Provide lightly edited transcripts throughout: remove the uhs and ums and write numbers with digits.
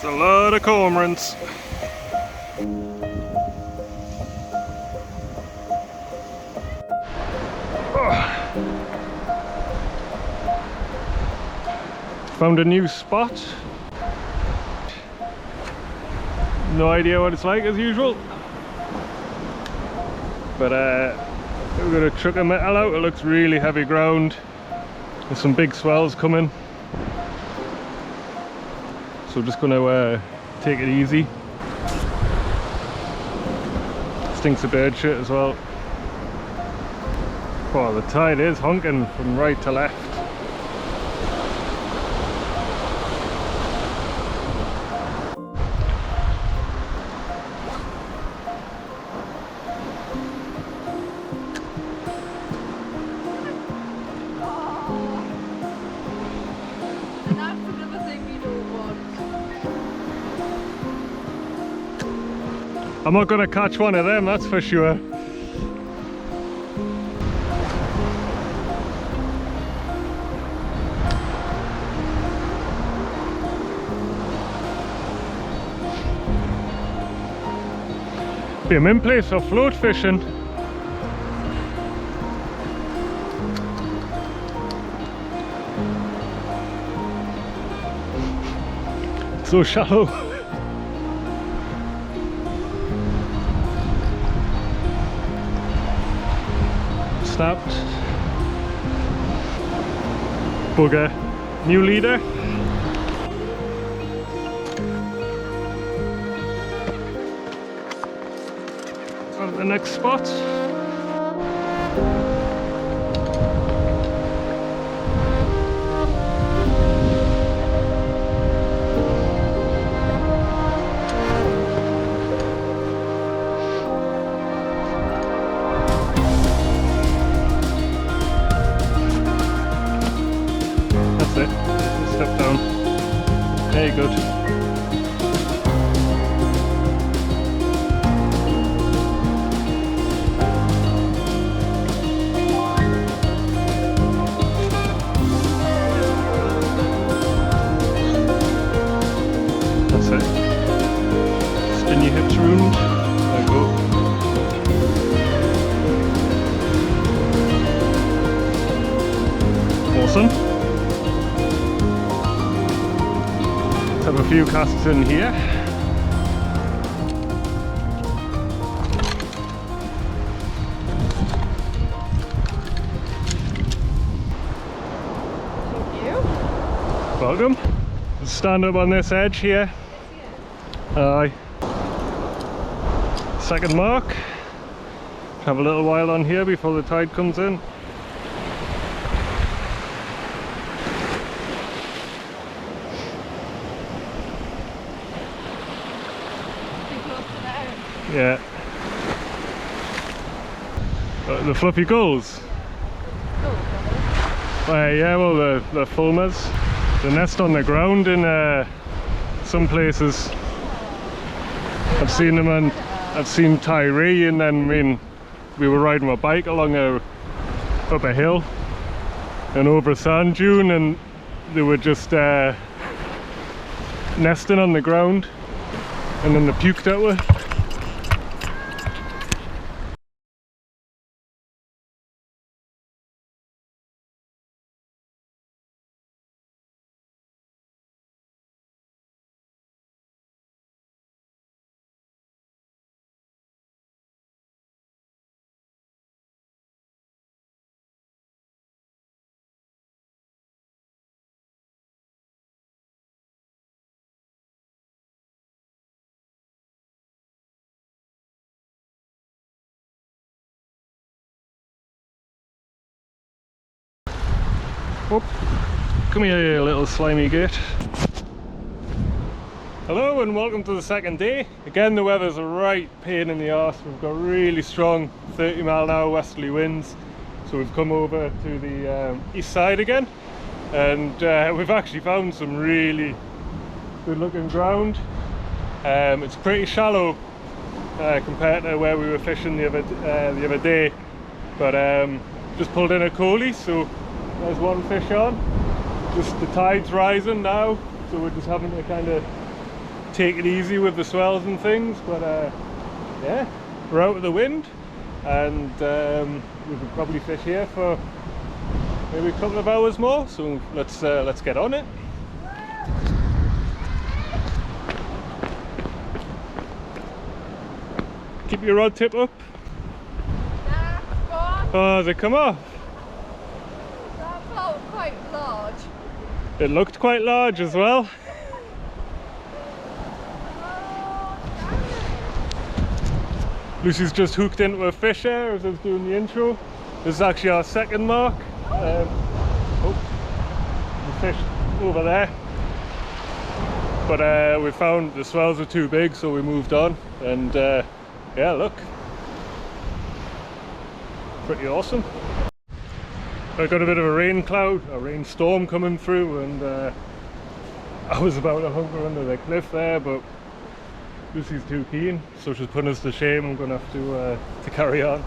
a lot of cormorants. Found a new spot. No idea what it's like as usual. But we're going to chuck a metal out. It looks really heavy ground. There's some big swells coming. So we're just going to take it easy. Stinks of bird shit as well. Oh, the tide is honking from right to left. I'm not going to catch one of them, that's for sure. Be a mint place for float fishing. So shallow. Snapped. Bugger. New leader. On the next spot. Step down. Very good. That's it. Spin your hips round. There you go. Awesome. Have a few casts in here. Thank you. Welcome. Let's stand up on this edge here. Aye. Second mark. Have a little while on here before the tide comes in. Yeah. The fluffy gulls? Yeah, well the fulmars. They nest on the ground in some places. I've seen them, and I've seen Tyree, and then we were riding my bike along up a hill and over a sand dune, and they were just nesting on the ground, and then they puked at us. Oh, come here, you little slimy git. Hello and welcome to the second day. Again, the weather's a right pain in the arse. We've got really strong 30-mile-an-hour westerly winds, so we've come over to the east side again, and we've actually found some really good looking ground. It's pretty shallow compared to where we were fishing the other day, but just pulled in a collie, so there's one fish on. Just the tide's rising now, so we're just having to kind of take it easy with the swells and things, but yeah, we're out of the wind, and we could probably fish here for maybe a couple of hours more, so let's get on it. Keep your rod tip up. Oh, they come off. That felt quite large. It looked quite large as well. Lucie's just hooked into a fish there as I was doing the intro. This is actually our second mark. The fish over there. But we found the swells were too big, so we moved on. And yeah, look. Pretty awesome. I got a bit of a rain storm coming through, and I was about to hunker under the cliff there, but Lucie's too keen, so she's putting us to shame. I'm going to have to carry on.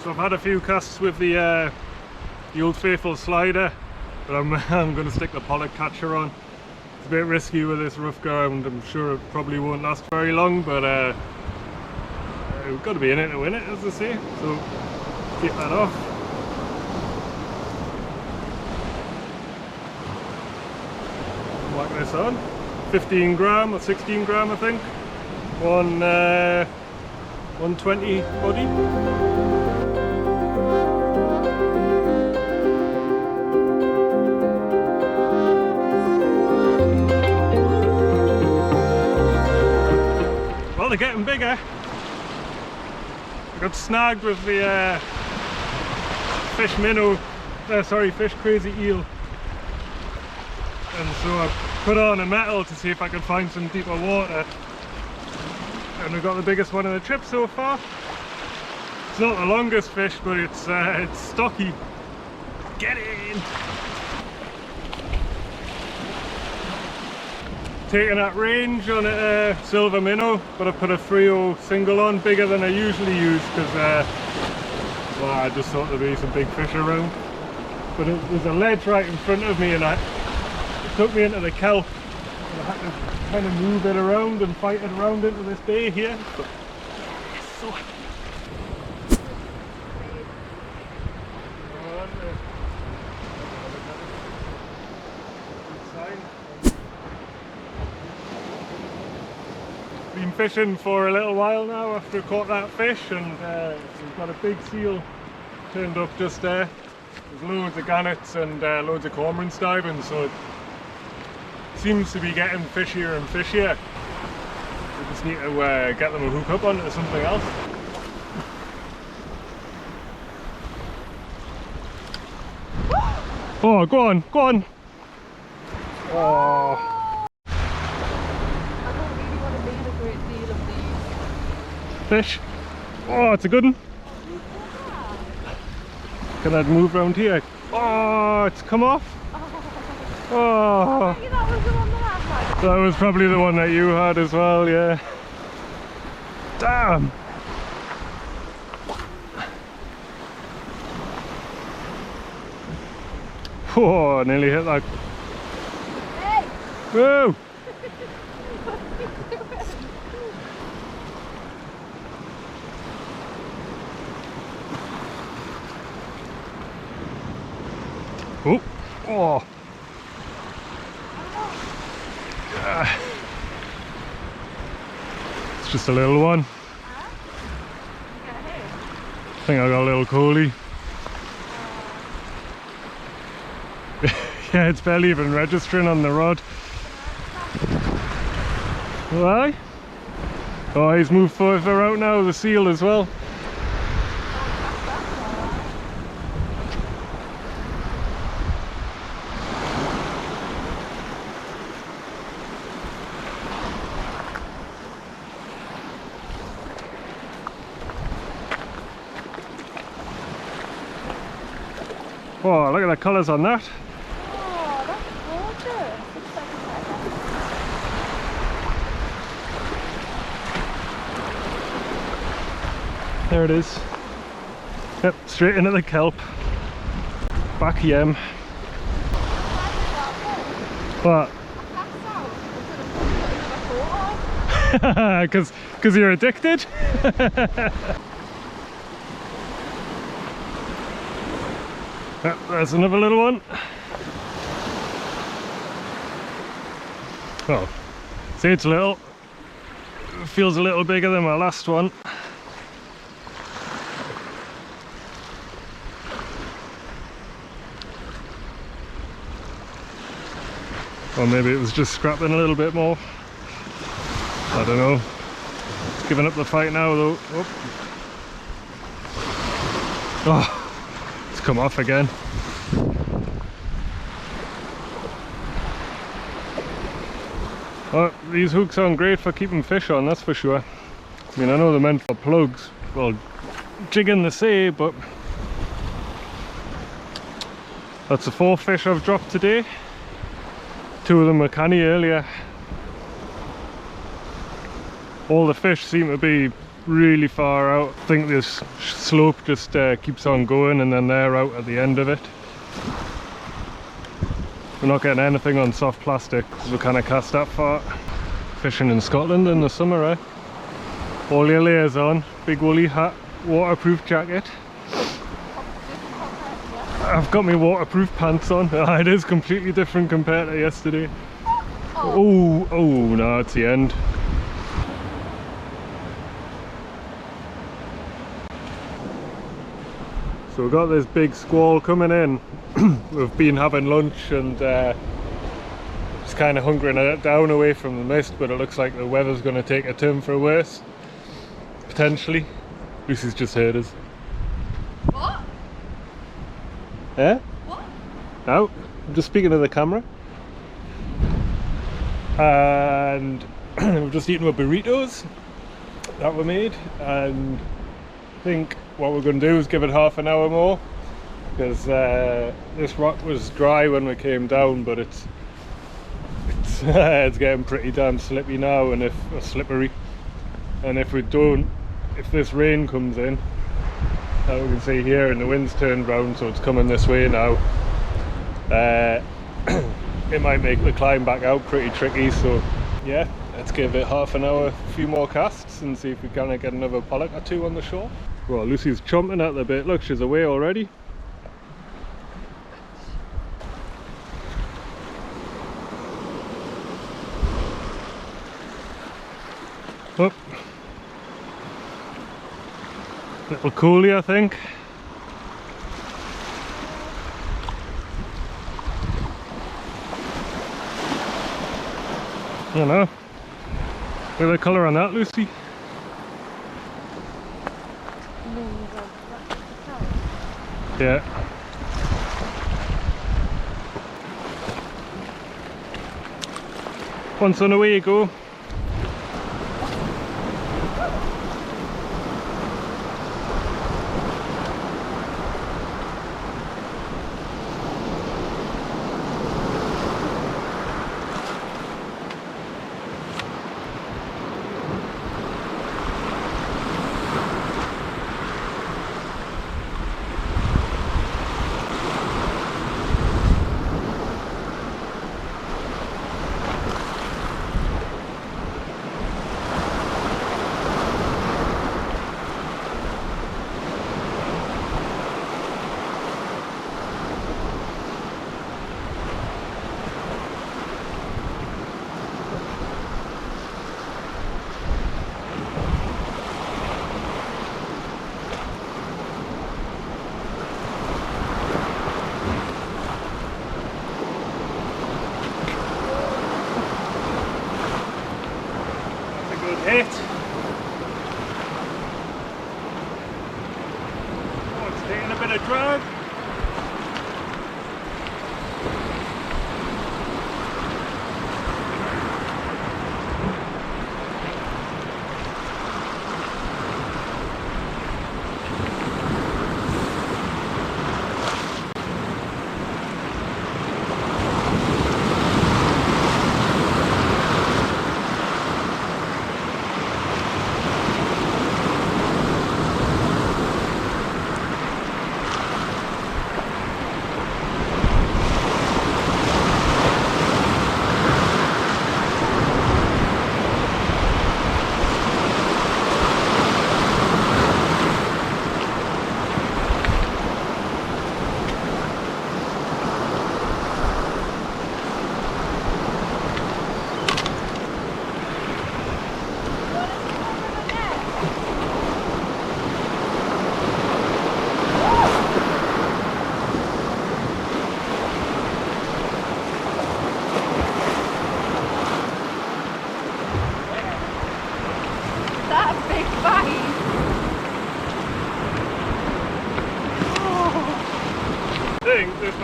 So I've had a few casts with the old faithful slider, but I'm going to stick the Pollack catcher on. It's a bit risky with this rough ground. I'm sure it probably won't last very long, but we've got to be in it to win it, as they say, so keep that off. Whack this on. 15 gram or 16 gram, I think. 120 body. Well, they're getting bigger. I got snagged with the fish crazy eel, and so I put on a metal to see if I could find some deeper water, and we got the biggest one of the trip so far. It's not the longest fish, but it's stocky. Get in! Taking that range on a silver minnow, but I put a 3/0 single on, bigger than I usually use, because well, I just thought there'd be some big fish around. But there's a ledge right in front of me, and it took me into the kelp, and I had to kind of move it around and fight it around into this bay here. But so been fishing for a little while now after I caught that fish, and we've got a big seal turned up just there. There's loads of gannets and loads of cormorants diving, so it seems to be getting fishier and fishier. We just need to get them a hook up onto something else. Oh, go on, go on! Oh. Fish. Oh, it's a good one. Can I move around here? Oh, it's come off. Oh. That was probably the one that you had as well, yeah. Damn. Oh, nearly hit that. Hey. Whoa. Oh, oh. It's just a little one. I think I got a little coley. Yeah, it's barely even registering on the rod. Why? Oh, he's moved further out now, the seal as well. Oh, look at the colours on that. Oh, that's gorgeous. Looks like a there it is. Yep, straight into the kelp. Back yem. What? Passed out. I could have put another photo. Because you're addicted? There's another little one. Oh, see, it's little. It feels a little bigger than my last one. Or maybe it was just scrapping a little bit more. I don't know. It's giving up the fight now though. Oh, it's come off again. Well, these hooks aren't great for keeping fish on, that's for sure. I mean, I know they're meant for plugs. Well, jigging the sea, but that's the 4th fish I've dropped today. 2 of them were canny earlier. All the fish seem to be really far out. I think this slope just keeps on going and then they're out at the end of it. We're not getting anything on soft plastic because we kind of cast that far. Fishing in Scotland in the summer, eh? All your layers on, big woolly hat, waterproof jacket. I've got my waterproof pants on. It is completely different compared to yesterday. Oh, no, it's the end. So we've got this big squall coming in. We've been having lunch and just kind of hunkering it down away from the mist, but it looks like the weather's going to take a turn for worse. Potentially. Lucie's just heard us. What? Eh? What? No, I'm just speaking to the camera. And we've just eaten our burritos that were made, and I think what we're going to do is give it half an hour more, because this rock was dry when we came down, but it's getting pretty damn slippy now, and slippery. And if this rain comes in, as we can see here, and the wind's turned round, so it's coming this way now, it might make the climb back out pretty tricky. So yeah, let's give it half an hour, a few more casts, and see if we can get another pollock or 2 on the shore. Well, Lucie's chomping at the bit. Look, she's away already. Oh. Little coolie, I think. I don't know. Look at the colour on that, Lucie. Yeah. Once on away you go.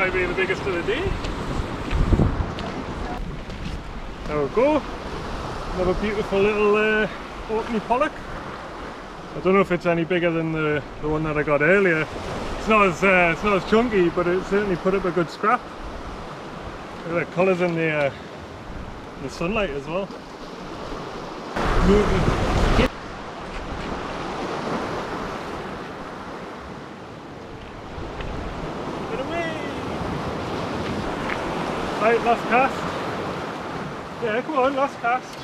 might be the biggest of the day. There we go. Another beautiful little Orkney Pollack. I don't know if it's any bigger than the one that I got earlier. It's not as chunky, but it certainly put up a good scrap. Look at the colours in the sunlight as well. Movement. Get away! Right, last cast. Yeah, come on, last cast.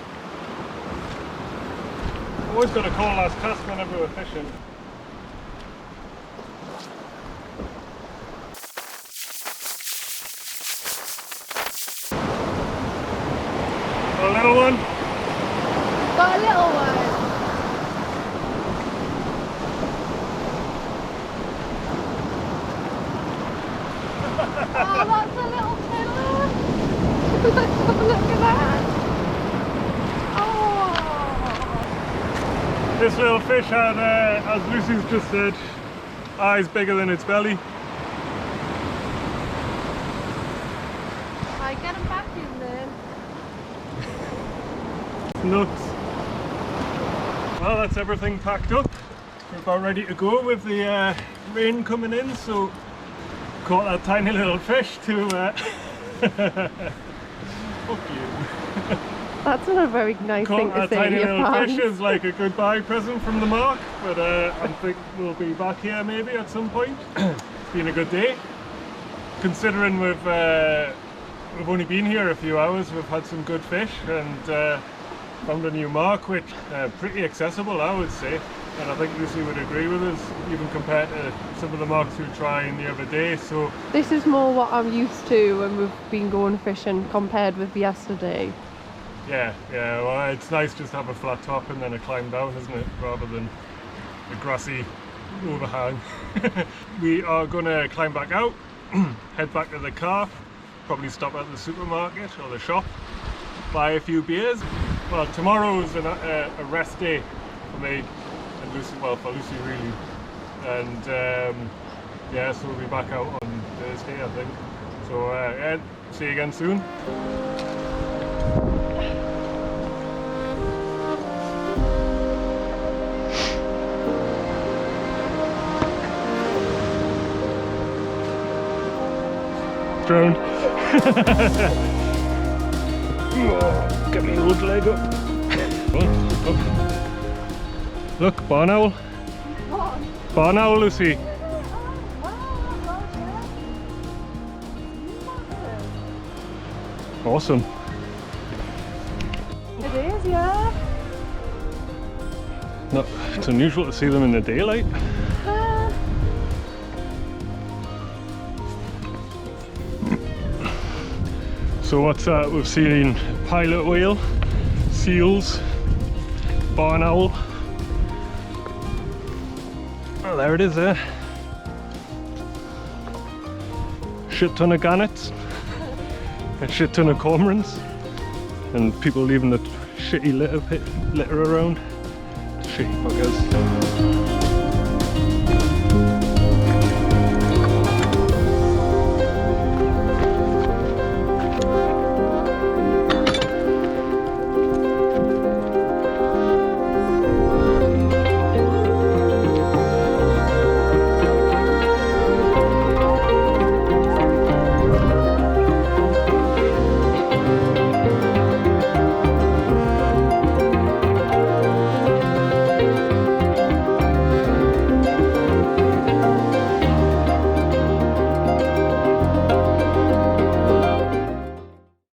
Always got to call last cast whenever we're fishing. Got a little one. Got a little one. Oh, that's a little killer. Look at that. Oh. This little fish had, as Lucie's just said, eyes bigger than its belly. I get him back in there. Nuts. Well, that's everything packed up. We're about ready to go with the rain coming in, so caught that tiny little fish to fuck you. That's not a very nice thing to Caught that say tiny to your little fans. fish as like a goodbye present from the mark, but I think we'll be back here maybe at some point. It's been a good day. Considering we've only been here a few hours, we've had some good fish and found a new mark, which pretty accessible, I would say. And I think Lucie would agree with us, even compared to some of the marks we were trying the other day. So This is more what I'm used to when we've been going fishing compared with yesterday. yeah, well, it's nice just to have a flat top and then a climb down, isn't it? Rather than a grassy overhang. We are going to climb back out, head back to the car, probably stop at the supermarket or the shop, buy a few beers. Well, tomorrow's a rest day for me and Lucie, well, for Lucie really. And yeah, so we'll be back out on Thursday, I think. So yeah, see you again soon. Drone. Get my old leg up. Oh, look, barn owl. What? Barn owl, Lucie. Awesome. It is, yeah. No, it's unusual to see them in the daylight. So what's that? We've seen pilot whale, seals, barn owl. Oh, there it is there. Shit ton of gannets, a shit ton of cormorants, and people leaving the shitty litter around. Shitty buggers.